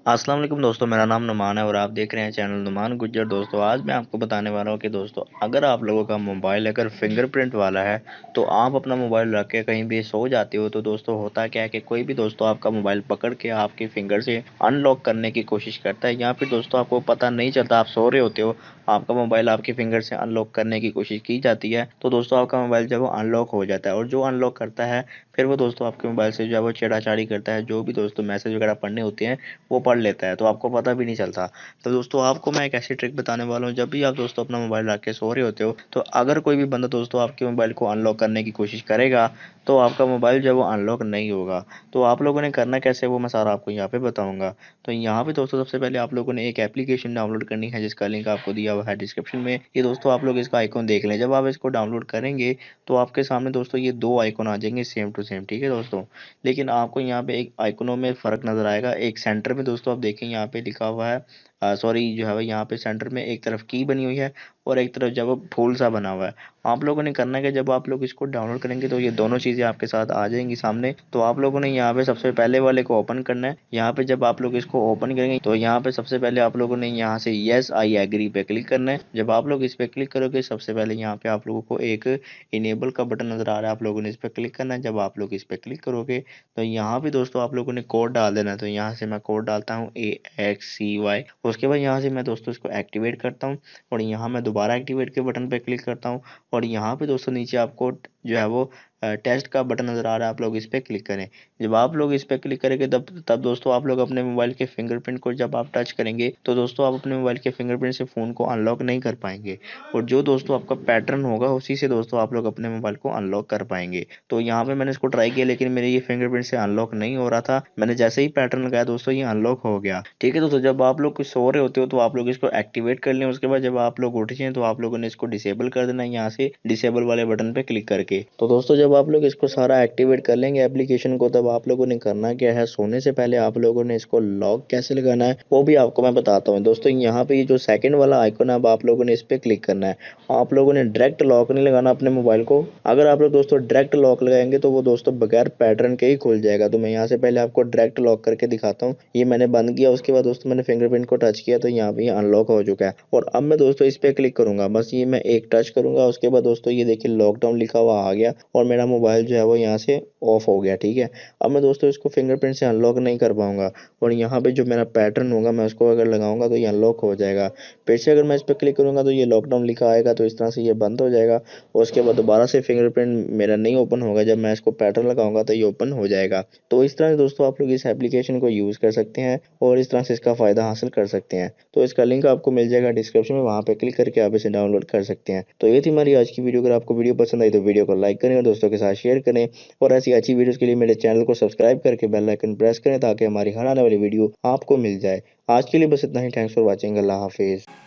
अस्सलाम वालेकुम दोस्तों, मेरा नाम नुमान है और आप देख रहे हैं चैनल नुमान गुज्जर। दोस्तों आज मैं आपको बताने वाला हूं कि दोस्तों अगर आप लोगों का मोबाइल अगर फिंगरप्रिंट वाला है तो आप अपना मोबाइल रख के कहीं भी सो जाते हो तो दोस्तों होता क्या है कि कोई भी दोस्तों आपका मोबाइल पकड़ के आपके फिंगर से अनलॉक करने की कोशिश करता है, या फिर दोस्तों आपको पता नहीं चलता, आप सो रहे होते हो, आपका मोबाइल आपके फिंगर से अनलॉक करने की कोशिश की जाती है तो दोस्तों आपका मोबाइल जब वो अनलॉक हो जाता है, और जो अनलॉक करता है फिर वो दोस्तों आपके मोबाइल से जो है वो छेड़ाछाड़ी करता है, जो भी दोस्तों मैसेज वगैरह पढ़ने होते हैं वो पढ़ लेता है, तो आपको पता भी नहीं चलता। तो दोस्तों आपको मैं एक ऐसी ट्रिक बताने वाला हूँ, जब भी आप दोस्तों अपना मोबाइल रख के सो रहे होते हो तो अगर कोई भी बंदा दोस्तों आपके मोबाइल को अनलॉक करने की कोशिश करेगा तो आपका मोबाइल जो है वो अनलॉक नहीं होगा। तो आप लोगों ने करना कैसे वो मैं सारा आपको यहाँ पे बताऊंगा। तो यहाँ पे दोस्तों सबसे पहले आप लोगों ने एक एप्लीकेशन डाउनलोड करनी है जिसका लिंक आपको दिया हुआ है डिस्क्रिप्शन में। ये दोस्तों आप लोग इसका आइकॉन देख लें, जब आप इसको डाउनलोड करेंगे तो आपके सामने दोस्तों ये दो आइकॉन आ जाएंगे सेम टू सेम, ठीक है दोस्तों। लेकिन आपको यहाँ पे एक आइकनों में फ़र्क नज़र आएगा। एक सेंटर में दोस्तों आप देखें यहाँ पे लिखा हुआ है, सॉरी जो है यहाँ पे सेंटर में एक तरफ की बनी हुई है और एक तरफ जब वो फूल सा बना हुआ है। आप लोगों ने करना है कि जब आप लोग इसको डाउनलोड करेंगे तो ये दोनों चीज़ें आपके साथ आ जाएंगी सामने। तो आप लोगों ने यहाँ पे सबसे पहले वाले को ओपन करना है। यहाँ पे जब आप लोग इसको ओपन करेंगे तो यहाँ पे सबसे पहले आप लोगों ने यहाँ से यस आई एग्री पे क्लिक करना है। जब आप लोग इस पे क्लिक करोगे सबसे पहले यहाँ पे आप लोगों को एक इनेबल का बटन नजर आ रहा है, आप लोगों ने इस पे क्लिक करना है। जब आप लोग इस पे क्लिक करोगे तो यहाँ पे दोस्तों आप लोगों ने कोड डाल देना है। तो यहाँ से मैं कोड डालता हूँ AXCY। उसके बाद यहाँ से मैं दोस्तों इसको एक्टिवेट करता हूँ और यहाँ मैं दोबारा एक्टिवेट के बटन पे क्लिक करता हूँ और यहाँ पे दोस्तों नीचे आपको जो है वो टेस्ट का बटन नज़र आ रहा है, आप लोग इस पे क्लिक करें। जब आप लोग इस पे क्लिक करेंगे तब तब दोस्तों आप लोग अपने मोबाइल के फिंगरप्रिंट को जब आप टच करेंगे तो दोस्तों आप अपने मोबाइल के फिंगरप्रिंट से फ़ोन को अनलॉक नहीं कर पाएंगे, और जो दोस्तों आपका पैटर्न होगा उसी से दोस्तों आप लोग अपने मोबाइल को अनलॉक कर पाएंगे। तो यहाँ पे मैंने इसको ट्राई किया लेकिन मेरे ये फिंगरप्रिंट से अनलॉक नहीं हो रहा था। मैंने जैसे ही पैटर्न लगाया दोस्तों ये अनलॉक हो गया, ठीक है दोस्तों। जब आप लोग कुछ सो रहे होते हो तो आप लोग इसको एक्टिवेट कर लें। उसके बाद जब आप लोग उठ जाएं तो आप लोगों ने इसको डिसेबल कर देना है यहाँ से डिसेबल वाले बटन पे क्लिक करके। तो दोस्तों जब आप लोग इसको सारा एक्टिवेट कर लेंगे एप्लीकेशन को, तब आप लोगों ने करना क्या है, सोने से पहले आप लोगों ने इसको लॉक कैसे लगाना है वो भी आपको मैं बताता हूँ दोस्तों। यहाँ पे ये जो सेकंड वाला आइकन है अब आप लोगों ने इस पे क्लिक करना है। आप लोगों ने डायरेक्ट लॉक नहीं लगाना अपने मोबाइल को। अगर आप लोग दोस्तों डायरेक्ट लॉक लगाएंगे तो वो दोस्तों बगैर पैटर्न के ही खुल जाएगा। तो मैं यहाँ से पहले आपको डायरेक्ट लॉक करके दिखाता हूँ। ये मैंने बंद किया, उसके बाद दोस्तों मैंने फिंगरप्रिंट को टच किया तो यहाँ पे अनलॉक हो चुका है। और अब मैं दोस्तों इस पे क्लिक करूंगा, बस ये मैं एक टच करूंगा, उसके बाद दोस्तों ये देखिए लॉकडाउन लिखा हुआ आ गया और मेरा मोबाइल जो है वो यहाँ से ऑफ हो गया, ठीक है। अब मैं दोस्तों इसको फिंगरप्रिंट से अनलॉक नहीं कर पाऊंगा और यहाँ पे जो मेरा पैटर्न होगा मैं उसको अगर लगाऊंगा तो ये अनलॉक हो जाएगा। फिर से अगर मैं इस पर क्लिक करूंगा तो ये लॉकडाउन लिखा आएगा, तो इस तरह से ये बंद हो जाएगा और उसके बाद दोबारा से फिंगरप्रिंट मेरा नहीं ओपन होगा। जब मैं इसको पैटर्न लगाऊंगा तो ये ओपन हो जाएगा। तो इस तरह से दोस्तों आप लोग इस एप्लीकेशन को यूज़ कर सकते हैं और इस तरह से इसका फ़ायदा हासिल कर सकते हैं। तो इसका लिंक आपको मिल जाएगा डिस्क्रिप्शन में, वहाँ पे क्लिक करके आप इसे डाउनलोड कर सकते हैं। तो ये थी हमारी आज की वीडियो। अगर आपको वीडियो पसंद आई तो वीडियो को लाइक करें और दोस्तों के साथ शेयर करें, और ऐसी अच्छी वीडियोस के लिए मेरे चैनल को सब्सक्राइब करके बेल आइकन प्रेस करें ताकि हमारी हर आने वाली वीडियो आपको मिल जाए। आज के लिए बस इतना ही। Thanks for watching. अल्लाह हाफिज़।